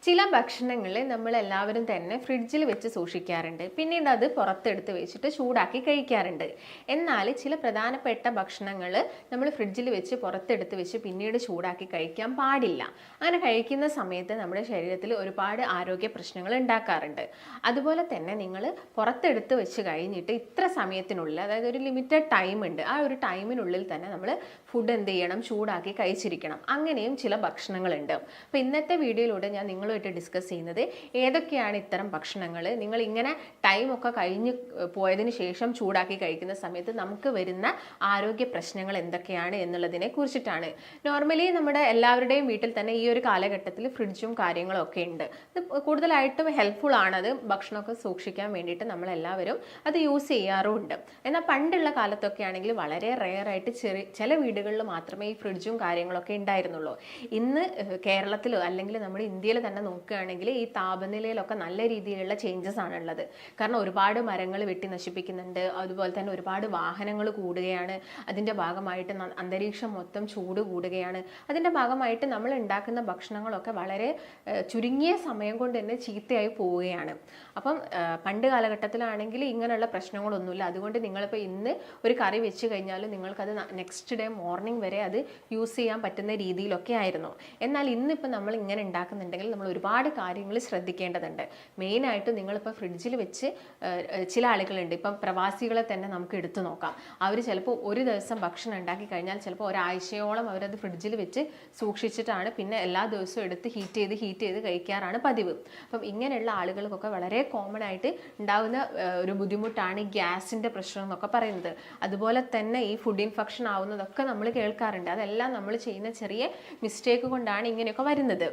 ചില ഭക്ഷണങ്ങൾ നമ്മളെല്ലാവരും തന്നെ ഫ്രിഡ്ജിൽ വെച്ച് സൂക്ഷിക്കാറുണ്ട്. പിന്നീട് അത് പുറത്തെടുത്ത് വെച്ചിട്ട് ചൂടാക്കി കഴിക്കാറുണ്ട്. എന്നാൽ ചില പ്രധാനപ്പെട്ട ഭക്ഷണങ്ങൾ നമ്മൾ ഫ്രിഡ്ജിൽ വെച്ച് പുറത്തെടുത്ത് വെച്ച് പിന്നീട് ചൂടാക്കി കഴിക്കാൻ പാടില്ല. അങ്ങനെ കഴിക്കുന്ന സമയത്ത് നമ്മുടെ ശരീരത്തിൽ ഒരുപാട് ആരോഗ്യ പ്രശ്നങ്ങൾ ഉണ്ടാക്കാറുണ്ട്. അതുപോലെ തന്നെ നിങ്ങൾ പുറത്തെടുത്ത് വെച്ച് കഴിഞ്ഞിട്ട് ഇത്ര സമയത്തിനുള്ളിൽ, അതായത് ഒരു ലിമിറ്റഡ് ടൈം ഉണ്ട്, ആ ഒരു ടൈമിനുള്ളിൽ തന്നെ നമ്മൾ ഫുഡ് എന്ത് ചെയ്യണം, ചൂടാക്കി കഴിച്ചിരിക്കണം. അങ്ങനെയും ചില ഭക്ഷണങ്ങളുണ്ട്. അപ്പോൾ ഇന്നത്തെ വീഡിയോയിലൂടെ ഞാൻ നിങ്ങളുമായിട്ട് ഡിസ്കസ് ചെയ്യുന്നത് ഏതൊക്കെയാണ് ഇത്തരം ഭക്ഷണങ്ങൾ. നിങ്ങൾ ഇങ്ങനെ ടൈമൊക്കെ കഴിഞ്ഞ് പോയതിന് ശേഷം ചൂടാക്കി കഴിക്കുന്ന സമയത്ത് നമുക്ക് വരുന്ന ആരോഗ്യ പ്രശ്നങ്ങൾ എന്തൊക്കെയാണ് എന്നുള്ളതിനെ കുറിച്ചിട്ടാണ്. നോർമലി നമ്മുടെ എല്ലാവരുടെയും വീട്ടിൽ തന്നെ ഈ ഒരു കാലഘട്ടത്തിൽ ഫ്രിഡ്ജും കാര്യങ്ങളും ഒക്കെ ഉണ്ട്. ഇത് കൂടുതലായിട്ടും ഹെൽപ്ഫുൾ ആണ്. അത് ഭക്ഷണമൊക്കെ സൂക്ഷിക്കാൻ വേണ്ടിയിട്ട് നമ്മളെല്ലാവരും അത് യൂസ് ചെയ്യാറുമുണ്ട്. എന്നാൽ പണ്ടുള്ള കാലത്തൊക്കെ ആണെങ്കിൽ വളരെ റെയറായിട്ട് ചില വീടുകളിൽ മാത്രമേ ഈ ഫ്രിഡ്ജും കാര്യങ്ങളൊക്കെ ഉണ്ടായിരുന്നുള്ളൂ. ഇന്ന് കേരളത്തിലോ അല്ലെങ്കിൽ നമ്മുടെ ഇന്ത്യയിൽ തന്നെ നോക്കുകയാണെങ്കിൽ ഈ താപനിലയിലൊക്കെ നല്ല രീതിയിലുള്ള ചേഞ്ചസ് ആണുള്ളത്. കാരണം ഒരുപാട് മരങ്ങൾ വെട്ടി നശിപ്പിക്കുന്നുണ്ട്, അതുപോലെ തന്നെ ഒരുപാട് വാഹനങ്ങൾ കൂടുകയാണ്. അതിൻ്റെ ഭാഗമായിട്ട് അന്തരീക്ഷം മൊത്തം ചൂട് കൂടുകയാണ്. അതിൻ്റെ ഭാഗമായിട്ട് നമ്മൾ ഉണ്ടാക്കുന്ന ഭക്ഷണങ്ങളൊക്കെ വളരെ ചുരുങ്ങിയ സമയം കൊണ്ട് തന്നെ ചീത്തയായി പോവുകയാണ്. അപ്പം പണ്ട് കാലഘട്ടത്തിലാണെങ്കിൽ ഇങ്ങനെയുള്ള പ്രശ്നങ്ങളൊന്നുമില്ല. അതുകൊണ്ട് നിങ്ങളിപ്പോൾ ഇന്ന് ഒരു കറി വെച്ച് കഴിഞ്ഞാൽ നിങ്ങൾക്കത് നെക്സ്റ്റ് ഡേ മോർണിംഗ് വരെ അത് യൂസ് ചെയ്യാൻ പറ്റുന്ന രീതിയിലൊക്കെ ആയിരുന്നു. എന്നാൽ ഇന്നിപ്പോൾ നമ്മൾ ഇങ്ങനെ ഉണ്ടാക്കുന്നുണ്ടെങ്കിൽ നമ്മൾ ഒരുപാട് കാര്യങ്ങൾ ശ്രദ്ധിക്കേണ്ടതുണ്ട്. മെയിനായിട്ട് നിങ്ങളിപ്പോൾ ഫ്രിഡ്ജിൽ വെച്ച് ചില ആളുകളുണ്ട്, ഇപ്പം പ്രവാസികളെ തന്നെ നമുക്ക് എടുത്തു നോക്കാം. അവർ ചിലപ്പോൾ ഒരു ദിവസം ഭക്ഷണം ഉണ്ടാക്കി കഴിഞ്ഞാൽ ചിലപ്പോൾ ഒരാഴ്ചയോളം അവരത് ഫ്രിഡ്ജിൽ വെച്ച് സൂക്ഷിച്ചിട്ടാണ് പിന്നെ എല്ലാ ദിവസവും എടുത്ത് ഹീറ്റ് ചെയ്ത് കഴിക്കാറാണ് പതിവ്. അപ്പം ഇങ്ങനെയുള്ള ആളുകൾക്കൊക്കെ വളരെ കോമൺ ആയിട്ട് ഉണ്ടാകുന്ന ഒരു ബുദ്ധിമുട്ടാണ് ഈ ഗ്യാസിൻ്റെ പ്രശ്നം എന്നൊക്കെ പറയുന്നത്. അതുപോലെ തന്നെ ഈ ഫുഡ് ഇൻഫെക്ഷൻ ആവുന്നതൊക്കെ നമ്മൾ കേൾക്കാറുണ്ട്. അതെല്ലാം നമ്മൾ ചെയ്യുന്ന ചെറിയ മിസ്റ്റേക്ക് കൊണ്ടാണ് ഇങ്ങനെയൊക്കെ വരുന്നത്.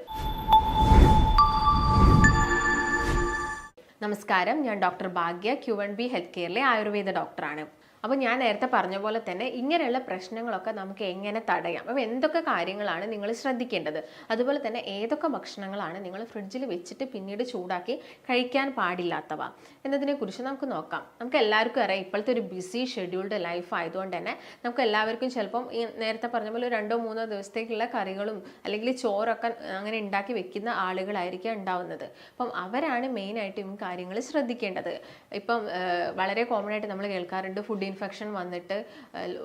നമസ്കാരം, ഞാൻ ഡോക്ടർ ഭാഗ്യ, Q1B ഹെൽത്ത് കെയറിലെ ആയുർവേദ ഡോക്ടറാണ്. അപ്പോൾ ഞാൻ നേരത്തെ പറഞ്ഞ പോലെ തന്നെ ഇങ്ങനെയുള്ള പ്രശ്നങ്ങളൊക്കെ നമുക്ക് എങ്ങനെ തടയാം, അപ്പോൾ എന്തൊക്കെ കാര്യങ്ങളാണ് നിങ്ങൾ ശ്രദ്ധിക്കേണ്ടത്, അതുപോലെ തന്നെ ഏതൊക്കെ ഭക്ഷണങ്ങളാണ് നിങ്ങൾ ഫ്രിഡ്ജിൽ വെച്ചിട്ട് പിന്നീട് ചൂടാക്കി കഴിക്കാൻ പാടില്ലാത്തവ എന്നതിനെക്കുറിച്ച് നമുക്ക് നോക്കാം. നമുക്ക് എല്ലാവർക്കും അറിയാം, ഇപ്പോഴത്തെ ഒരു ബിസി ഷെഡ്യൂൾഡ് ലൈഫ് ആയതുകൊണ്ട് തന്നെ നമുക്ക് എല്ലാവർക്കും ചിലപ്പം ഈ നേരത്തെ പറഞ്ഞ പോലെ 2-3 ദിവസത്തേക്കുള്ള കറികളും അല്ലെങ്കിൽ ചോറൊക്കെ അങ്ങനെ ഉണ്ടാക്കി വെക്കുന്ന ആളുകളായിരിക്കും ഉണ്ടാവുന്നത്. അപ്പം അവരാണ് മെയിനായിട്ട് ഈ കാര്യങ്ങൾ ശ്രദ്ധിക്കേണ്ടത്. ഇപ്പം വളരെ കോമൺ ആയിട്ട് നമ്മൾ കേൾക്കാറുണ്ട്, ഫുഡ് ഇൻഫെക്ഷൻ വന്നിട്ട്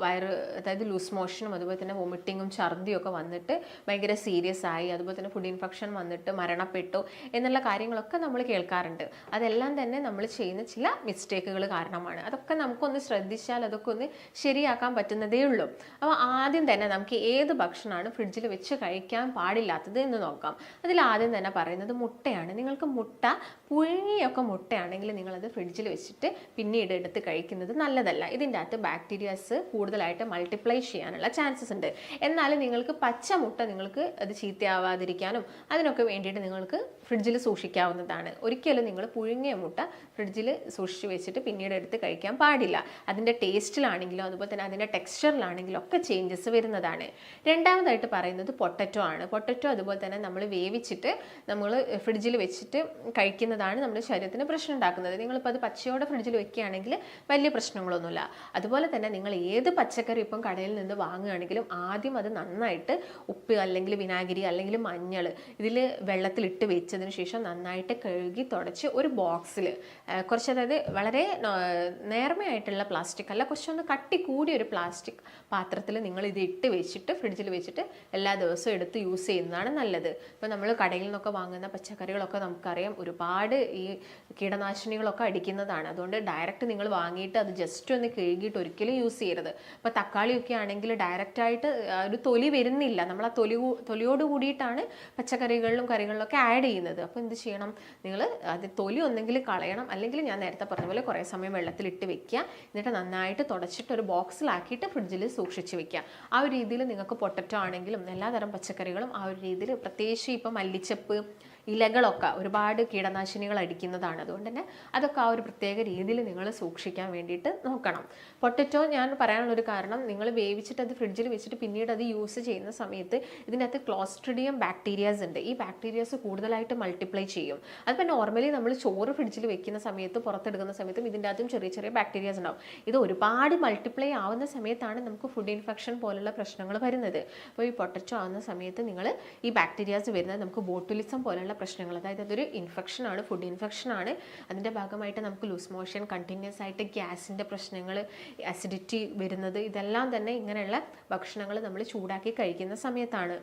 അതായത് ലൂസ് മോഷനും അതുപോലെ തന്നെ വൊമിറ്റിങ്ങും ഛർദിയും ഒക്കെ വന്നിട്ട് ഭയങ്കര സീരിയസ് ആയി, അതുപോലെ തന്നെ ഫുഡ് ഇൻഫെക്ഷൻ വന്നിട്ട് മരണപ്പെട്ടു എന്നുള്ള കാര്യങ്ങളൊക്കെ നമ്മൾ കേൾക്കാറുണ്ട്. അതെല്ലാം തന്നെ നമ്മൾ ചെയ്യുന്ന ചില മിസ്റ്റേക്കുകൾ കാരണമാണ്. അതൊക്കെ നമുക്കൊന്ന് ശ്രദ്ധിച്ചാൽ അതൊക്കെ ഒന്ന് ശരിയാക്കാൻ പറ്റുന്നതേ ഉള്ളൂ. അപ്പോൾ ആദ്യം തന്നെ നമുക്ക് ഏത് ഭക്ഷണമാണ് ഫ്രിഡ്ജിൽ വെച്ച് കഴിക്കാൻ പാടില്ലാത്തത് എന്ന് നോക്കാം. അതിൽ ആദ്യം തന്നെ പറയുന്നത് മുട്ടയാണ്. നിങ്ങൾക്ക് മുട്ട പുഴുങ്ങിയൊക്കെ മുട്ടയാണെങ്കിൽ നിങ്ങളത് ഫ്രിഡ്ജിൽ വെച്ചിട്ട് പിന്നീട് എടുത്ത് കഴിക്കുന്നത് നല്ലതല്ല. ഇതിൻ്റെ അകത്ത് ബാക്ടീരിയാസ് കൂടുതലായിട്ട് മൾട്ടിപ്ലൈ ചെയ്യാനുള്ള ചാൻസസ് ഉണ്ട്. എന്നാലും നിങ്ങൾക്ക് പച്ച മുട്ട നിങ്ങൾക്ക് അത് ചീത്തയാവാതിരിക്കാനും അതിനൊക്കെ വേണ്ടിയിട്ട് നിങ്ങൾക്ക് ഫ്രിഡ്ജിൽ സൂക്ഷിക്കാവുന്നതാണ്. ഒരിക്കലും നിങ്ങൾ പുഴുങ്ങിയ മുട്ട ഫ്രിഡ്ജിൽ സൂക്ഷിച്ച് വെച്ചിട്ട് പിന്നീട് എടുത്ത് കഴിക്കാൻ പാടില്ല. അതിൻ്റെ ടേസ്റ്റിലാണെങ്കിലും അതുപോലെ തന്നെ അതിൻ്റെ ടെക്സ്ചറിലാണെങ്കിലും ഒക്കെ ചേഞ്ചസ് വരുന്നതാണ്. രണ്ടാമതായിട്ട് പറയുന്നത് പൊട്ടറ്റോ ആണ്. പൊട്ടറ്റോ അതുപോലെ തന്നെ നമ്മൾ വേവിച്ചിട്ട് നമ്മൾ ഫ്രിഡ്ജിൽ വെച്ചിട്ട് കഴിക്കുന്നതാണ് നമ്മുടെ ശരീരത്തിന് പ്രശ്നം ഉണ്ടാക്കുന്നത്. നിങ്ങളിപ്പോൾ അത് പച്ചയോടെ ഫ്രിഡ്ജിൽ വെക്കുകയാണെങ്കിൽ വലിയ പ്രശ്നങ്ങളൊന്നുമില്ല. അതുപോലെ തന്നെ നിങ്ങൾ ഏത് പച്ചക്കറി ഇപ്പം കടയിൽ നിന്ന് വാങ്ങുകയാണെങ്കിലും ആദ്യം അത് നന്നായിട്ട് ഉപ്പ് അല്ലെങ്കിൽ വിനാഗിരി അല്ലെങ്കിൽ മഞ്ഞൾ ഇതിൽ വെള്ളത്തിലിട്ട് വെച്ചതിന് ശേഷം നന്നായിട്ട് കഴുകി തുടച്ച് ഒരു ബോക്സിൽ കുറച്ച്, അതായത് വളരെ നേർമയായിട്ടുള്ള പ്ലാസ്റ്റിക് അല്ല, കുറച്ചൊന്ന് കട്ടി കൂടിയ ഒരു പ്ലാസ്റ്റിക് പാത്രത്തിൽ നിങ്ങൾ ഇത് ഇട്ട് വെച്ചിട്ട് ഫ്രിഡ്ജിൽ വെച്ചിട്ട് എല്ലാ ദിവസവും എടുത്ത് യൂസ് ചെയ്യുന്നതാണ് നല്ലത്. ഇപ്പോൾ നമ്മൾ കടയിൽ നിന്നൊക്കെ വാങ്ങുന്ന പച്ചക്കറികളൊക്കെ നമുക്കറിയാം ഒരുപാട് ഈ കീടനാശിനികളൊക്കെ അടിക്കുന്നതാണ്. അതുകൊണ്ട് ഡയറക്റ്റ് നിങ്ങൾ വാങ്ങിയിട്ട് അത് ജസ്റ്റ് ഒന്ന് കഴുകിയിട്ട് ഒരിക്കലും യൂസ് ചെയ്യരുത്. ഇപ്പോൾ തക്കാളിയൊക്കെ ആണെങ്കിൽ ഡയറക്റ്റായിട്ട് ഒരു തൊലി വരുന്നില്ല, നമ്മൾ ആ തൊലിയോട് കൂടിയിട്ടാണ് പച്ചക്കറികളിലും കറികളിലൊക്കെ ആഡ് ചെയ്യുന്നത്. അപ്പോൾ എന്ത് ചെയ്യണം, നിങ്ങൾ അത് തൊലി ഒന്നെങ്കിൽ കളയണം, അല്ലെങ്കിൽ ഞാൻ നേരത്തെ പറഞ്ഞ പോലെ കുറേ സമയം വെള്ളത്തിലിട്ട് വെക്കുക, എന്നിട്ട് നന്നായിട്ട് തുടച്ചിട്ട് ഒരു ബോക്സിലാക്കിയിട്ട് ഫ്രിഡ്ജിൽ സൂക്ഷിച്ച് വെക്കുക. ആ ഒരു രീതിയിൽ നിങ്ങൾക്ക് പൊട്ടറ്റോ ആണെങ്കിലും എല്ലാതരം പച്ചക്കറികളും ആ ഒരു രീതിയിൽ, പ്രത്യേകിച്ച് ഇപ്പം മല്ലിച്ചപ്പ് ഇലകളൊക്കെ ഒരുപാട് കീടനാശിനികൾ അടിക്കുന്നതാണ്. അതുകൊണ്ട് തന്നെ അതൊക്കെ ആ ഒരു പ്രത്യേക രീതിയിൽ നിങ്ങൾ സൂക്ഷിക്കാൻ വേണ്ടിയിട്ട് നോക്കണം. പൊട്ടറ്റോ ഞാൻ പറയാനുള്ളൊരു കാരണം, നിങ്ങൾ വേവിച്ചിട്ട് അത് ഫ്രിഡ്ജിൽ വെച്ചിട്ട് പിന്നീട് അത് യൂസ് ചെയ്യുന്ന സമയത്ത് ഇതിനകത്ത് ക്ലോസ്ട്രിഡിയം ബാക്ടീരിയാസ് ഉണ്ട്. ഈ ബാക്ടീരിയാസ് കൂടുതലായിട്ട് മൾട്ടിപ്ലൈ ചെയ്യും. അതിപ്പോൾ നോർമലി നമ്മൾ ചോറ് ഫ്രിഡ്ജിൽ വെക്കുന്ന സമയത്ത് പുറത്തെടുക്കുന്ന സമയത്തും ഇതിൻ്റെ അകത്തും ചെറിയ ചെറിയ ബാക്ടീരിയാസ് ഉണ്ടാവും. ഇത് ഒരുപാട് മൾട്ടിപ്ലൈ ആവുന്ന സമയത്താണ് നമുക്ക് ഫുഡ് ഇൻഫെക്ഷൻ പോലുള്ള പ്രശ്നങ്ങൾ വരുന്നത്. അപ്പോൾ ഈ പൊട്ടറ്റോ ആവുന്ന സമയത്ത് നിങ്ങൾ ഈ ബാക്ടീരിയാസ് വരുന്നത് നമുക്ക് ബോട്ടുലിസം പോലുള്ള പ്രശ്നങ്ങൾ, അതായത് അതൊരു ഇൻഫെക്ഷനാണ്, ഫുഡ് ഇൻഫെക്ഷനാണ്. അതിൻ്റെ ഭാഗമായിട്ട് നമുക്ക് ലൂസ് മോഷൻ, കണ്ടിന്യൂസ് ആയിട്ട് ഗ്യാസിൻ്റെ പ്രശ്നങ്ങൾ, അസിഡിറ്റി വരുന്നത്, ഇതെല്ലാം തന്നെ ഇങ്ങനെയുള്ള ഭക്ഷണങ്ങൾ നമ്മൾ ചൂടാക്കി കഴിക്കുന്ന സമയത്താണ്.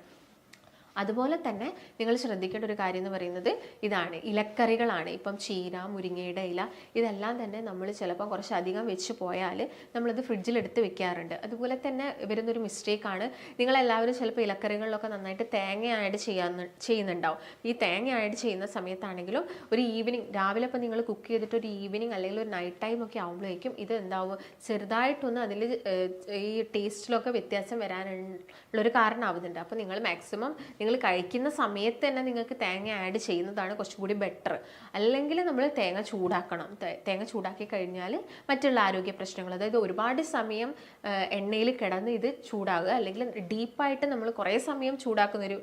അതുപോലെ തന്നെ നിങ്ങൾ ശ്രദ്ധിക്കേണ്ട ഒരു കാര്യം എന്ന് പറയുന്നത് ഇതാണ്, ഇലക്കറികളാണ്. ഇപ്പം ചീര, മുരിങ്ങയുടെ ഇല, ഇതെല്ലാം തന്നെ നമ്മൾ ചിലപ്പോൾ കുറച്ചധികം വെച്ച് പോയാൽ നമ്മളത് ഫ്രിഡ്ജിലെടുത്ത് വെക്കാറുണ്ട്. അതുപോലെ തന്നെ വരുന്നൊരു മിസ്റ്റേക്കാണ്, നിങ്ങളെല്ലാവരും ചിലപ്പോൾ ഇലക്കറികളിലൊക്കെ നന്നായിട്ട് തേങ്ങ ആഡ് ചെയ്യുന്നുണ്ടാവും. ഈ തേങ്ങ ആഡ് ചെയ്യുന്ന സമയത്താണെങ്കിലും ഒരു ഈവനിങ്, രാവിലെ ഇപ്പം നിങ്ങൾ കുക്ക് ചെയ്തിട്ട് ഒരു ഈവനിങ് അല്ലെങ്കിൽ ഒരു നൈറ്റ് ടൈം ഒക്കെ ആകുമ്പോഴേക്കും ഇത് എന്താവും, ചെറുതായിട്ടൊന്ന് അതിൽ ഈ ടേസ്റ്റിലൊക്കെ വ്യത്യാസം വരാനുള്ളൊരു കാരണമാവുന്നുണ്ട്. അപ്പോൾ നിങ്ങൾ മാക്സിമം നിങ്ങൾ കഴിക്കുന്ന സമയത്ത് തന്നെ നിങ്ങൾക്ക് തേങ്ങ ആഡ് ചെയ്യുന്നതാണ് കുറച്ചുകൂടി ബെറ്റർ. അല്ലെങ്കിൽ നമ്മൾ തേങ്ങ ചൂടാക്കണം. തേങ്ങ ചൂടാക്കി കഴിഞ്ഞാൽ മറ്റുള്ള ആരോഗ്യ പ്രശ്നങ്ങൾ, അതായത് ഒരുപാട് സമയം എണ്ണയിൽ കിടന്ന് ഇത് ചൂടാകുക, അല്ലെങ്കിൽ ഡീപ്പായിട്ട് നമ്മൾ കുറേ സമയം ചൂടാക്കുന്നൊരു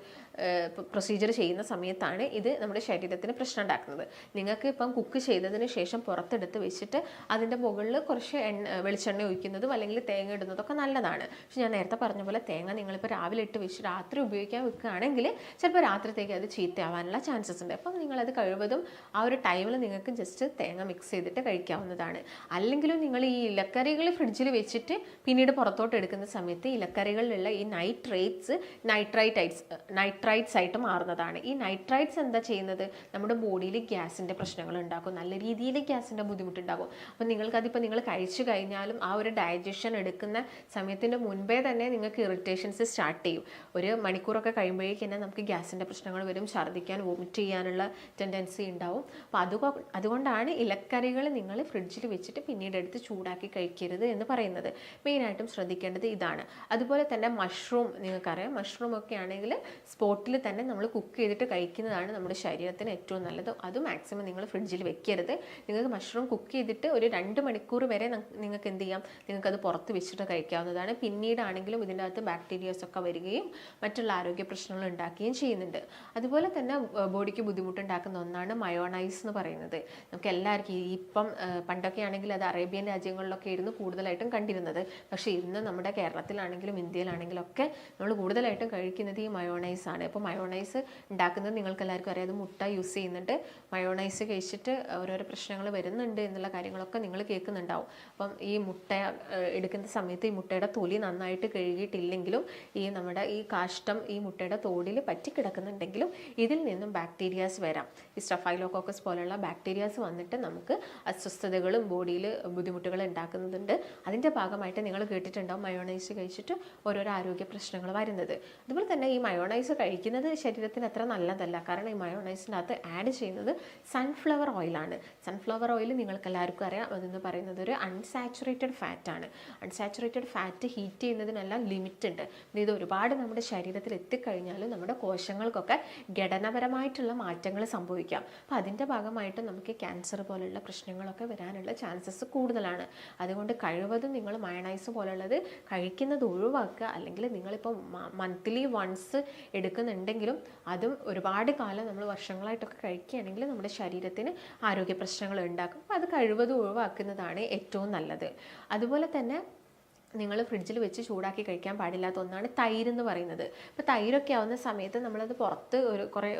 പ്രൊസീജിയർ ചെയ്യുന്ന സമയത്താണ് ഇത് നമ്മുടെ ശരീരത്തിന് പ്രശ്നം ഉണ്ടാക്കുന്നത്. നിങ്ങൾക്ക് ഇപ്പം കുക്ക് ചെയ്തതിന് ശേഷം പുറത്തെടുത്ത് വെച്ചിട്ട് അതിൻ്റെ മുകളിൽ കുറച്ച് വെളിച്ചെണ്ണ ഒഴിക്കുന്നതും അല്ലെങ്കിൽ തേങ്ങ ഇടുന്നതൊക്കെ നല്ലതാണ്. പക്ഷെ ഞാൻ നേരത്തെ പറഞ്ഞ പോലെ തേങ്ങ നിങ്ങളിപ്പോൾ രാവിലെ ഇട്ട് വെച്ച് രാത്രി ഉപയോഗിക്കാൻ വെക്കുകയാണെങ്കിൽ ചിലപ്പോൾ രാത്രിത്തേക്ക് അത് ചീത്തയാവാനുള്ള ചാൻസസ് ഉണ്ട്. അപ്പം നിങ്ങളത് കഴിവതും ആ ഒരു ടൈമിൽ നിങ്ങൾക്ക് ജസ്റ്റ് തേങ്ങ മിക്സ് ചെയ്തിട്ട് കഴിക്കാവുന്നതാണ്. അല്ലെങ്കിലും നിങ്ങൾ ഈ ഇലക്കറികൾ ഫ്രിഡ്ജിൽ വെച്ചിട്ട് പിന്നീട് പുറത്തോട്ട് എടുക്കുന്ന സമയത്ത് ഇലക്കറികളിലുള്ള ഈ നൈട്രൈറ്റ്സ് ആയിട്ട് മാറുന്നതാണ്. ഈ നൈട്രൈറ്റ്സ് എന്താ ചെയ്യുന്നത്, നമ്മുടെ ബോഡിയിൽ ഗ്യാസിൻ്റെ പ്രശ്നങ്ങൾ ഉണ്ടാക്കും, നല്ല രീതിയിൽ ഗ്യാസിൻ്റെ ബുദ്ധിമുട്ടുണ്ടാകും. അപ്പം നിങ്ങൾക്കതിപ്പോൾ നിങ്ങൾ കഴിച്ചു കഴിഞ്ഞാലും ആ ഒരു ഡൈജഷൻ എടുക്കുന്ന സമയത്തിൻ്റെ മുൻപേ തന്നെ നിങ്ങൾക്ക് ഇറിറ്റേഷൻസ് സ്റ്റാർട്ട് ചെയ്യും. ഒരു മണിക്കൂറൊക്കെ കഴിയുമ്പോഴേക്ക് തന്നെ നമുക്ക് ഗ്യാസിൻ്റെ പ്രശ്നങ്ങൾ വരും, ഛർദ്ദിക്കാൻ, വോമിറ്റ് ചെയ്യാനുള്ള ടെൻഡൻസി ഉണ്ടാവും. അപ്പോൾ അതുകൊണ്ടാണ് ഇലക്കറികൾ നിങ്ങൾ ഫ്രിഡ്ജിൽ വെച്ചിട്ട് പിന്നീട് എടുത്ത് ചൂടാക്കി കഴിക്കരുത് എന്ന് പറയുന്നത്. മെയിനായിട്ടും ശ്രദ്ധിക്കേണ്ടത് ഇതാണ്. അതുപോലെ തന്നെ മഷ്റൂം, നിങ്ങൾക്കറിയാം മഷ്റൂം ഒക്കെ ആണെങ്കിൽ സ്പോട്ടിൽ തന്നെ നമ്മൾ കുക്ക് ചെയ്തിട്ട് കഴിക്കുന്നതാണ് നമ്മുടെ ശരീരത്തിന് ഏറ്റവും നല്ലത്. അത് മാക്സിമം നിങ്ങൾ ഫ്രിഡ്ജിൽ വെക്കരുത്. നിങ്ങൾക്ക് മഷ്റൂം കുക്ക് ചെയ്തിട്ട് ഒരു 2 മണിക്കൂർ വരെ നിങ്ങൾക്ക് എന്ത് ചെയ്യാം, നിങ്ങൾക്കത് പുറത്ത് വെച്ചിട്ട് കഴിക്കാവുന്നതാണ്. പിന്നീടാണെങ്കിലും ഇതിൻ്റെ അകത്ത് ബാക്ടീരിയാസ് ഒക്കെ വരികയും മറ്റുള്ള ആരോഗ്യ പ്രശ്നങ്ങൾ ഉണ്ടാക്കുകയും ചെയ്യുന്നുണ്ട്. അതുപോലെ തന്നെ ബോഡിക്ക് ബുദ്ധിമുട്ടുണ്ടാക്കുന്ന ഒന്നാണ് മയോണൈസ് എന്ന് പറയുന്നത്. നമുക്ക് എല്ലാവർക്കും ഇപ്പം പണ്ടൊക്കെ ആണെങ്കിൽ അത് അറേബ്യൻ രാജ്യങ്ങളിലൊക്കെ ആയിരുന്നു കൂടുതലായിട്ടും കണ്ടിരുന്നത്. പക്ഷേ ഇന്ന് നമ്മുടെ കേരളത്തിലാണെങ്കിലും ഇന്ത്യയിലാണെങ്കിലും ഒക്കെ നമ്മൾ കൂടുതലായിട്ടും കഴിക്കുന്നത് ഈ മയോണൈസ് ആണ്. അപ്പോൾ മയോണൈസ് ഉണ്ടാക്കുന്നത് നിങ്ങൾക്ക് എല്ലാവർക്കും അറിയാം, അത് മുട്ട യൂസ് ചെയ്യുന്നുണ്ട്. മയോണൈസ് കഴിച്ചിട്ട് ഓരോരോ പ്രശ്നങ്ങൾ വരുന്നുണ്ട് എന്നുള്ള കാര്യങ്ങളൊക്കെ നിങ്ങൾ കേൾക്കുന്നുണ്ടാവും. അപ്പം ഈ മുട്ട എടുക്കുന്ന സമയത്ത് ഈ മുട്ടയുടെ തൊലി നന്നായിട്ട് കഴുകിയിട്ടില്ലെങ്കിലും നമ്മുടെ ഈ കാഷ്ടം ഈ മുട്ടയുടെ തോടിൽ പറ്റിക്കിടക്കുന്നുണ്ടെങ്കിലും ഇതിൽ നിന്നും ബാക്ടീരിയാസ് വരാം. ഈ സ്റ്റഫൈലോകോക്കസ് പോലുള്ള ബാക്ടീരിയാസ് വന്നിട്ട് നമുക്ക് അസ്വസ്ഥതകളും ബോഡിയിൽ ബുദ്ധിമുട്ടുകൾ ഉണ്ടാക്കുന്നുണ്ട്. അതിൻ്റെ ഭാഗമായിട്ട് നിങ്ങൾ കേട്ടിട്ടുണ്ടാവും മയോണൈസ് കഴിച്ചിട്ട് ഓരോരോ ആരോഗ്യ പ്രശ്നങ്ങൾ വരുന്നത്. അതുപോലെ തന്നെ ഈ മയോണൈസ് കഴിക്കുന്നത് ശരീരത്തിന് അത്ര നല്ലതല്ല. കാരണം ഈ മയോണൈസിനകത്ത് ആഡ് ചെയ്യുന്നത് സൺഫ്ലവർ ഓയിലാണ്. സൺഫ്ലവർ ഓയിൽ നിങ്ങൾക്ക് എല്ലാവർക്കും അറിയാം, അതെന്ന് പറയുന്നത് ഒരു അൺസാച്ചുറേറ്റഡ് ഫാറ്റാണ്. അൺസാച്ചുറേറ്റഡ് ഫാറ്റ് ഹീറ്റ് ചെയ്യുന്നതിനെല്ലാം ലിമിറ്റ് ഉണ്ട്. ഇത് ഒരുപാട് നമ്മുടെ ശരീരത്തിൽ എത്തിക്കഴിഞ്ഞാലും നമ്മുടെ കോശങ്ങൾക്കൊക്കെ ഘടനാപരമായിട്ടുള്ള മാറ്റങ്ങൾ സംഭവിക്കാം. അപ്പോൾ അതിൻ്റെ ഭാഗമായിട്ട് നമുക്ക് ക്യാൻസർ പോലുള്ള പ്രശ്നങ്ങളൊക്കെ വരാനുള്ള ചാൻസസ് കൂടുതലാണ്. അതുകൊണ്ട് കഴിവതും നിങ്ങൾ മയോണൈസ് പോലുള്ളത് കഴിക്കുന്നത് ഒഴിവാക്കുക. അല്ലെങ്കിൽ നിങ്ങളിപ്പോൾ മന്ത്ലി വൺസ് എടുക്കുന്നുണ്ടെങ്കിലും അതും ഒരുപാട് കാലം നമ്മൾ വർഷങ്ങളായിട്ടൊക്കെ കഴിക്കുകയാണെങ്കിൽ നമ്മുടെ ശരീരത്തിന് ആരോഗ്യ പ്രശ്നങ്ങൾ ഉണ്ടാക്കും. അപ്പോൾ അത് കഴിവതും ഒഴിവാക്കുന്നതാണ് ഏറ്റവും നല്ലത്. അതുപോലെ തന്നെ നിങ്ങൾ ഫ്രിഡ്ജിൽ വെച്ച് ചൂടാക്കി കഴിക്കാൻ പാടില്ലാത്ത ഒന്നാണ് തൈര് എന്ന് പറയുന്നത്. അപ്പോൾ തൈരൊക്കെ ആവുന്ന സമയത്ത് നമ്മളത് പുറത്ത്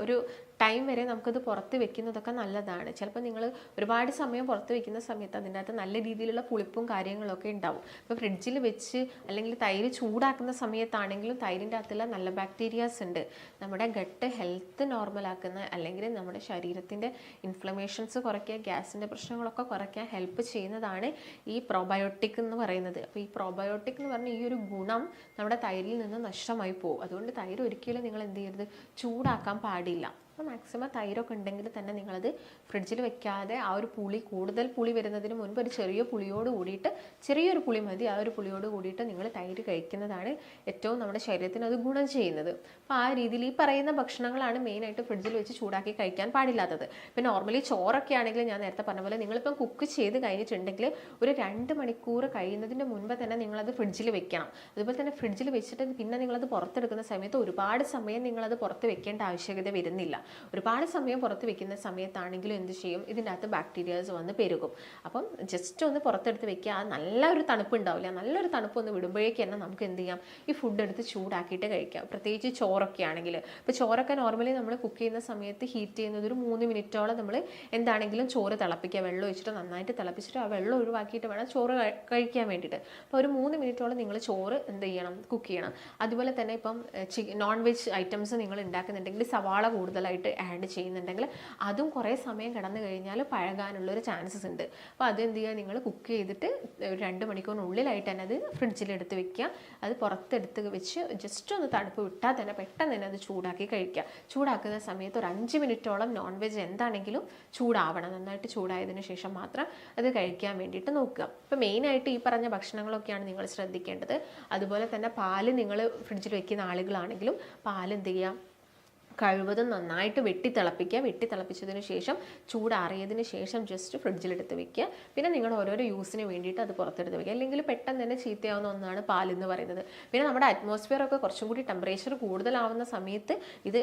ഒരു ടൈം വരെ നമുക്കത് പുറത്ത് വെക്കുന്നതൊക്കെ നല്ലതാണ്. ചിലപ്പോൾ നിങ്ങൾ ഒരുപാട് സമയം പുറത്ത് വെക്കുന്ന സമയത്ത് അതിൻ്റെ അകത്ത് നല്ല രീതിയിലുള്ള പുളിപ്പും കാര്യങ്ങളൊക്കെ ഉണ്ടാവും. അപ്പോൾ ഫ്രിഡ്ജിൽ വെച്ച് അല്ലെങ്കിൽ തൈര് ചൂടാക്കുന്ന സമയത്താണെങ്കിലും തൈരിൻ്റെ അകത്തുള്ള നല്ല ബാക്ടീരിയാസ് ഉണ്ട്. നമ്മുടെ ഗട്ട് ഹെൽത്ത് നോർമലാക്കുന്ന അല്ലെങ്കിൽ നമ്മുടെ ശരീരത്തിൻ്റെ ഇൻഫ്ലമേഷൻസ് കുറയ്ക്കുക, ഗ്യാസിൻ്റെ പ്രശ്നങ്ങളൊക്കെ കുറയ്ക്കാൻ ഹെൽപ്പ് ചെയ്യുന്നതാണ് ഈ പ്രോബയോട്ടിക് എന്ന് പറയുന്നത്. അപ്പോൾ ഈ പ്രോബയോട്ടിക് എന്ന് പറഞ്ഞാൽ ഈ ഒരു ഗുണം നമ്മുടെ തൈരിൽ നിന്ന് നഷ്ടമായി പോകും. അതുകൊണ്ട് തൈര് ഒരിക്കലും നിങ്ങൾ എന്ത് ചെയ്യരുത്, ചൂടാക്കാൻ പാടില്ല. അപ്പോൾ മാക്സിമം തൈരൊക്കെ ഉണ്ടെങ്കിൽ തന്നെ നിങ്ങളത് ഫ്രിഡ്ജിൽ വെക്കാതെ ആ ഒരു കൂടുതൽ പുളി വരുന്നതിന് മുൻപ് ഒരു ചെറിയ പുളിയോട് കൂടിയിട്ട്, ചെറിയൊരു പുളി മതി, ആ ഒരു പുളിയോട് കൂടിയിട്ട് നിങ്ങൾ തൈര് കഴിക്കുന്നതാണ് ഏറ്റവും നമ്മുടെ ശരീരത്തിന് അത് ഗുണം ചെയ്യുന്നത്. അപ്പോൾ ആ രീതിയിൽ ഈ പറയുന്ന ഭക്ഷണങ്ങളാണ് മെയിനായിട്ട് ഫ്രിഡ്ജിൽ വെച്ച് ചൂടാക്കി കഴിക്കാൻ പാടില്ലാത്തത്. പിന്നെ നോർമലി ചോറൊക്കെ ആണെങ്കിൽ ഞാൻ നേരത്തെ പറഞ്ഞ പോലെ നിങ്ങളിപ്പം കുക്ക് ചെയ്ത് കഴിഞ്ഞിട്ടുണ്ടെങ്കിൽ ഒരു 2 മണിക്കൂർ കഴിയുന്നതിൻ്റെ മുൻപ് തന്നെ നിങ്ങളത് ഫ്രിഡ്ജിൽ വെക്കണം. അതുപോലെ തന്നെ ഫ്രിഡ്ജിൽ വെച്ചിട്ട് പിന്നെ നിങ്ങളത് പുറത്തെടുക്കുന്ന സമയത്ത് ഒരുപാട് സമയം നിങ്ങളത് പുറത്ത് വെക്കേണ്ട ആവശ്യകത വരുന്നില്ല. ഒരുപാട് സമയം പുറത്ത് വെക്കുന്ന സമയത്താണെങ്കിലും എന്ത് ചെയ്യും, ഇതിൻ്റെ അകത്ത് ബാക്ടീരിയാസ് വന്ന് പെരുകും. അപ്പം ജസ്റ്റ് ഒന്ന് പുറത്തെടുത്ത് വെക്കുക, നല്ലൊരു തണുപ്പ് ഉണ്ടാവില്ല, നല്ലൊരു തണുപ്പ് ഒന്ന് വിടുമ്പോഴേക്ക് തന്നെ നമുക്ക് എന്ത് ചെയ്യാം, ഈ ഫുഡ് എടുത്ത് ചൂടാക്കിയിട്ട് കഴിക്കാം. പ്രത്യേകിച്ച് ചോറൊക്കെ ആണെങ്കിൽ, ഇപ്പോൾ ചോറൊക്കെ നോർമലി നമ്മൾ കുക്ക് ചെയ്യുന്ന സമയത്ത് ഹീറ്റ് ചെയ്യുന്നത് ഒരു 3 മിനിറ്റോളം നമ്മൾ എന്താണെങ്കിലും ചോറ് തിളപ്പിക്കുക, വെള്ളം ഒഴിച്ചിട്ട് നന്നായിട്ട് തിളപ്പിച്ചിട്ട് ആ വെള്ളം ഒഴിവാക്കിയിട്ട് വേണം ചോറ് കഴിക്കാൻ വേണ്ടിയിട്ട്. അപ്പോൾ ഒരു 3 മിനിറ്റോളം നിങ്ങൾ ചോറ് എന്ത് ചെയ്യണം, കുക്ക് ചെയ്യണം. അതുപോലെ തന്നെ ഇപ്പം നോൺ വെജ് ഐറ്റംസ് നിങ്ങൾ ഉണ്ടാക്കുന്നുണ്ടെങ്കിൽ സവാള കൂടുതലായിട്ട് ആഡ് ചെയ്യുന്നുണ്ടെങ്കിൽ അതും കുറേ സമയം കിടന്നു കഴിഞ്ഞാൽ പഴകാനുള്ളൊരു ചാൻസസ് ഉണ്ട്. അപ്പോൾ അതെന്ത് ചെയ്യുക, നിങ്ങൾ കുക്ക് ചെയ്തിട്ട് ഒരു 2 മണിക്കൂറിനുള്ളിലായിട്ട് തന്നെ അത് ഫ്രിഡ്ജിലെടുത്ത് വെക്കുക. അത് പുറത്തെടുത്ത് വെച്ച് ജസ്റ്റ് ഒന്ന് തണുപ്പ് വിട്ടാൽ തന്നെ പെട്ടെന്ന് തന്നെ അത് ചൂടാക്കി കഴിക്കുക. ചൂടാക്കുന്ന സമയത്ത് ഒരു 5 മിനിറ്റോളം നോൺ വെജ് എന്താണെങ്കിലും ചൂടാവണം. നന്നായിട്ട് ചൂടായതിനു ശേഷം മാത്രം അത് കഴിക്കാൻ വേണ്ടിയിട്ട് നോക്കുക. അപ്പോൾ മെയിനായിട്ട് ഈ പറഞ്ഞ ഭക്ഷണങ്ങളൊക്കെയാണ് നിങ്ങൾ ശ്രദ്ധിക്കേണ്ടത്. അതുപോലെ തന്നെ പാല് നിങ്ങൾ ഫ്രിഡ്ജിൽ വെക്കുന്ന ആളുകളാണെങ്കിലും പാൽ എന്ത് ചെയ്യുക, കഴിവതും നന്നായിട്ട് വെട്ടിത്തിളപ്പിച്ചതിന് ശേഷം ചൂടാറിയതിന് ശേഷം ജസ്റ്റ് ഫ്രിഡ്ജിലെടുത്ത് വെക്കുക. പിന്നെ നിങ്ങൾ ഓരോരോ യൂസിന് വേണ്ടിയിട്ട് അത് പുറത്തെടുത്ത് വെക്കുക. അല്ലെങ്കിൽ പെട്ടെന്ന് തന്നെ ചീത്തയാവുന്ന ഒന്നാണ് പാലെന്ന് പറയുന്നത്. പിന്നെ നമ്മുടെ അറ്റ്മോസ്ഫിയർ ഒക്കെ കുറച്ചും കൂടി ടെമ്പറേച്ചർ കൂടുതലാവുന്ന സമയത്ത് ഇത്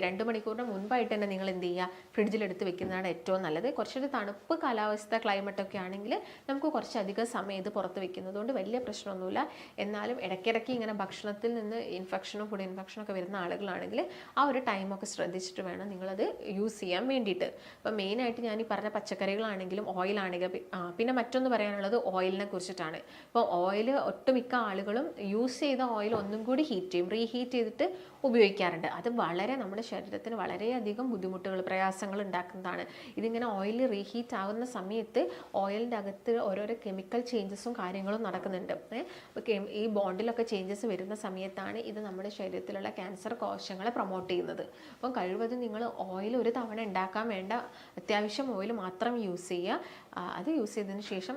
2 മണിക്കൂറിന് മുൻപായിട്ട് തന്നെ നിങ്ങൾ എന്ത് ചെയ്യുക, ഫ്രിഡ്ജിലെടുത്ത് വെക്കുന്നതാണ് ഏറ്റവും നല്ലത്. കുറച്ചൊരു തണുപ്പ് കാലാവസ്ഥ ക്ലൈമറ്റൊക്കെ ആണെങ്കിൽ നമുക്ക് കുറച്ചധികം സമയം ഇത് പുറത്ത് വെക്കുന്നതുകൊണ്ട് വലിയ പ്രശ്നമൊന്നുമില്ല. എന്നാലും ഇടയ്ക്കിടയ്ക്ക് ഇങ്ങനെ ഭക്ഷണത്തിൽ നിന്ന് ഇൻഫെക്ഷനും ഫുഡ് ഇൻഫെക്ഷനും ഒക്കെ വരുന്ന ആളുകളാണെങ്കിൽ ആ ഒരു ടൈമൊക്കെ ശ്രദ്ധിച്ചിട്ട് വേണം നിങ്ങളത് യൂസ് ചെയ്യാൻ വേണ്ടിയിട്ട്. അപ്പോൾ മെയിനായിട്ട് ഞാൻ ഈ പറഞ്ഞ പച്ചക്കറികളാണെങ്കിലും ഓയിലാണെങ്കിലും, പിന്നെ മറ്റൊന്ന് പറയാനുള്ളത് ഓയിലിനെ കുറിച്ചിട്ടാണ്. ഇപ്പോൾ ഓയിൽ ഒട്ടുമിക്ക ആളുകളും യൂസ് ചെയ്ത ഓയിൽ ഒന്നും കൂടി ഹീറ്റ് ചെയ്യും, റീഹീറ്റ് ചെയ്തിട്ട് ഉപയോഗിക്കാറുണ്ട്. അത് വളരെ നമ്മുടെ ശരീരത്തിന് വളരെയധികം ബുദ്ധിമുട്ടുകൾ പ്രയാസങ്ങൾ ഉണ്ടാക്കുന്നതാണ്. ഇതിങ്ങനെ ഓയിൽ റീഹീറ്റ് ആകുന്ന സമയത്ത് ഓയിലിൻ്റെ അകത്ത് ഓരോരോ കെമിക്കൽ ചേഞ്ചസും കാര്യങ്ങളും നടക്കുന്നുണ്ട്. ഈ ബോണ്ടിലൊക്കെ ചേഞ്ചസ് വരുന്ന സമയത്താണ് ഇത് നമ്മുടെ ശരീരത്തിലുള്ള ക്യാൻസർ കോശങ്ങളെ പ്രൊമോട്ട് ചെയ്യുന്നത്. അപ്പം കഴിവതും നിങ്ങൾ ഓയിൽ ഒരു തവണ ഉണ്ടാക്കാൻ വേണ്ട, അത്യാവശ്യം ഓയിൽ മാത്രം യൂസ് ചെയ്യുക. അത് യൂസ് ചെയ്തതിന് ശേഷം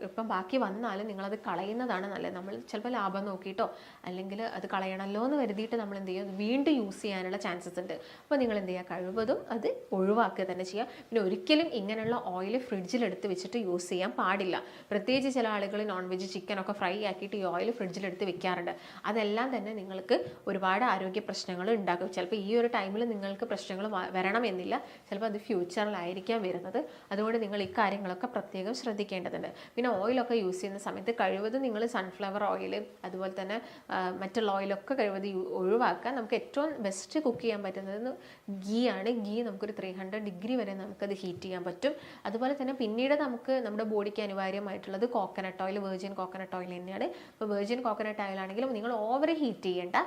ഇപ്പം ബാക്കി വന്നാലും നിങ്ങളത് കളയുന്നതാണ് നല്ലത്. നമ്മൾ ചിലപ്പോൾ ലാഭം നോക്കിയിട്ടോ അല്ലെങ്കിൽ അത് കളയണമല്ലോ എന്ന് കരുതിയിട്ട് നമ്മൾ എന്ത് ചെയ്യുക, വീണ്ടും യൂസ് ചെയ്യാനുള്ള ചാൻസസ് ഉണ്ട്. അപ്പോൾ നിങ്ങൾ എന്ത് ചെയ്യുക, കഴിവതും അത് ഒഴിവാക്കുക തന്നെ ചെയ്യുക. പിന്നെ ഒരിക്കലും ഇങ്ങനെയുള്ള ഓയിൽ ഫ്രിഡ്ജിലെടുത്ത് വെച്ചിട്ട് യൂസ് ചെയ്യാൻ പാടില്ല. പ്രത്യേകിച്ച് ചില ആളുകൾ നോൺ വെജ് ചിക്കനൊക്കെ ഫ്രൈ ആക്കിയിട്ട് ഈ ഓയിൽ ഫ്രിഡ്ജിലെടുത്ത് വെക്കാറുണ്ട്. അതെല്ലാം തന്നെ നിങ്ങൾക്ക് ഒരുപാട് ആരോഗ്യ പ്രശ്നങ്ങൾ ഉണ്ടാക്കും. ചിലപ്പോൾ ഈ ഒരു ടൈമിൽ നിങ്ങൾക്ക് പ്രശ്നങ്ങൾ വരണമെന്നില്ല, ചിലപ്പോൾ അത് ഫ്യൂച്ചറിലായിരിക്കാം വരുന്നത്. അതുകൊണ്ട് നിങ്ങൾ ഈ കാര്യങ്ങളൊക്കെ പ്രത്യേകം ശ്രദ്ധിക്കേണ്ടതുണ്ട്. പിന്നെ ഓയിലൊക്കെ യൂസ് ചെയ്യുന്ന സമയത്ത് കഴിവതും നിങ്ങൾ സൺഫ്ലവർ ഓയിൽ അതുപോലെ തന്നെ മറ്റുള്ള ഓയിലൊക്കെ കഴിവതും ഒഴിവാക്കുക. നമുക്ക് ഏറ്റവും ബെസ്റ്റ് കുക്ക് ചെയ്യാൻ പറ്റുന്നത് ഗീ ആണ്. ഗീ നമുക്കൊരു 300 ഡിഗ്രി വരെ നമുക്കത് ഹീറ്റ് ചെയ്യാൻ പറ്റും. അതുപോലെ തന്നെ പിന്നീട് നമുക്ക് നമ്മുടെ ബോഡിക്ക് അനിവാര്യമായിട്ടുള്ളത് coconut oil, virgin coconut oil തന്നെയാണ്. ഇപ്പോൾ വെർജിൻ കോക്കനട്ട് ഓയിൽ ആണെങ്കിലും നിങ്ങൾ ഓവർ ഹീറ്റ് ചെയ്യേണ്ട,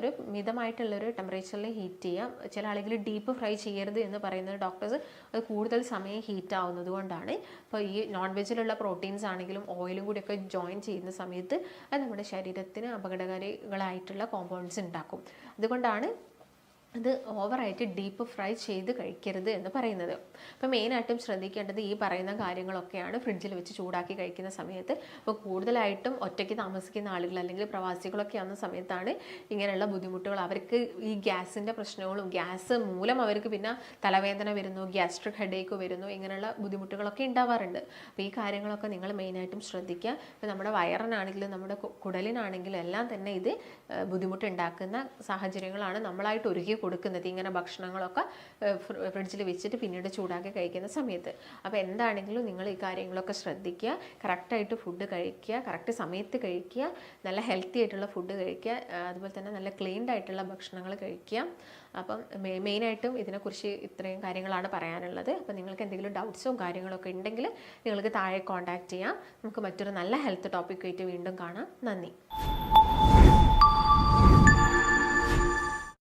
ഒരു മിതമായിട്ടുള്ളൊരു ടെമ്പറേച്ചറിൽ ഹീറ്റ് ചെയ്യാം. ചില ആളുകൾ ഡീപ്പ് ഫ്രൈ ചെയ്യരുത് എന്ന് പറയുന്നത് ഡോക്ടേഴ്സ് അത് കൂടുതൽ സമയം ഹീറ്റ് ആവുന്നത് കൊണ്ടാണ്. അപ്പോൾ ഈ നോൺ വെജിലുള്ള പ്രോട്ടീൻസ് ആണെങ്കിലും ഓയിലും കൂടിയൊക്കെ ജോയിൻ ചെയ്യുന്ന സമയത്ത് അത് നമ്മുടെ ശരീരത്തിന് അപകടകാരികളായിട്ടുള്ള കോമ്പൗണ്ട്സ് ഉണ്ടാക്കും. അതുകൊണ്ടാണ് അത് ഓവറായിട്ട് ഡീപ്പ് ഫ്രൈ ചെയ്ത് കഴിക്കരുത് എന്ന് പറയുന്നത്. അപ്പോൾ മെയിനായിട്ടും ശ്രദ്ധിക്കേണ്ടത് ഈ പറയുന്ന കാര്യങ്ങളൊക്കെയാണ് ഫ്രിഡ്ജിൽ വെച്ച് ചൂടാക്കി കഴിക്കുന്ന സമയത്ത്. അപ്പോൾ കൂടുതലായിട്ടും ഒറ്റയ്ക്ക് താമസിക്കുന്ന ആളുകൾ അല്ലെങ്കിൽ പ്രവാസികളൊക്കെ ആവുന്ന സമയത്താണ് ഇങ്ങനെയുള്ള ബുദ്ധിമുട്ടുകൾ. അവർക്ക് ഈ ഗ്യാസിൻ്റെ പ്രശ്നങ്ങളും ഗ്യാസ് മൂലം അവർക്ക് പിന്നെ തലവേദന വരുന്നു, ഗ്യാസ്ട്രിക് ഹെഡേക്ക് വരുന്നു, ഇങ്ങനെയുള്ള ബുദ്ധിമുട്ടുകളൊക്കെ ഉണ്ടാവാറുണ്ട്. അപ്പോൾ ഈ കാര്യങ്ങളൊക്കെ നിങ്ങൾ മെയിനായിട്ടും ശ്രദ്ധിക്കുക. ഇപ്പോൾ നമ്മുടെ വയറിനാണെങ്കിലും നമ്മുടെ കുടലിനാണെങ്കിലും എല്ലാം തന്നെ ഇത് ബുദ്ധിമുട്ടുണ്ടാക്കുന്ന സാഹചര്യങ്ങളാണ് നമ്മളായിട്ട് ഒരുക്കി കൊടുക്കുന്നത് ഇങ്ങനെ ഭക്ഷണങ്ങളൊക്കെ ഫ്രിഡ്ജിൽ വെച്ചിട്ട് പിന്നീട് ചൂടാക്കി കഴിക്കുന്ന സമയത്ത്. അപ്പോൾ എന്താണെങ്കിലും നിങ്ങൾ ഈ കാര്യങ്ങളൊക്കെ ശ്രദ്ധിക്കുക. കറക്റ്റായിട്ട് ഫുഡ് കഴിക്കുക, കറക്റ്റ് സമയത്ത് കഴിക്കുക, നല്ല ഹെൽത്തി ആയിട്ടുള്ള ഫുഡ് കഴിക്കുക, അതുപോലെ തന്നെ നല്ല ക്ലീൻഡ് ആയിട്ടുള്ള ഭക്ഷണങ്ങൾ കഴിക്കുക. അപ്പം മെയിനായിട്ടും ഇതിനെക്കുറിച്ച് ഇത്രയും കാര്യങ്ങളാണ് പറയാനുള്ളത്. അപ്പോൾ നിങ്ങൾക്ക് എന്തെങ്കിലും ഡൗട്ട്സോ കാര്യങ്ങളൊക്കെ ഉണ്ടെങ്കിൽ നിങ്ങൾക്ക് താഴെ കോൺടാക്റ്റ് ചെയ്യാം. നമുക്ക് മറ്റൊരു നല്ല ഹെൽത്ത് ടോപ്പിക്കായിട്ട് വീണ്ടും കാണാം. നന്ദി.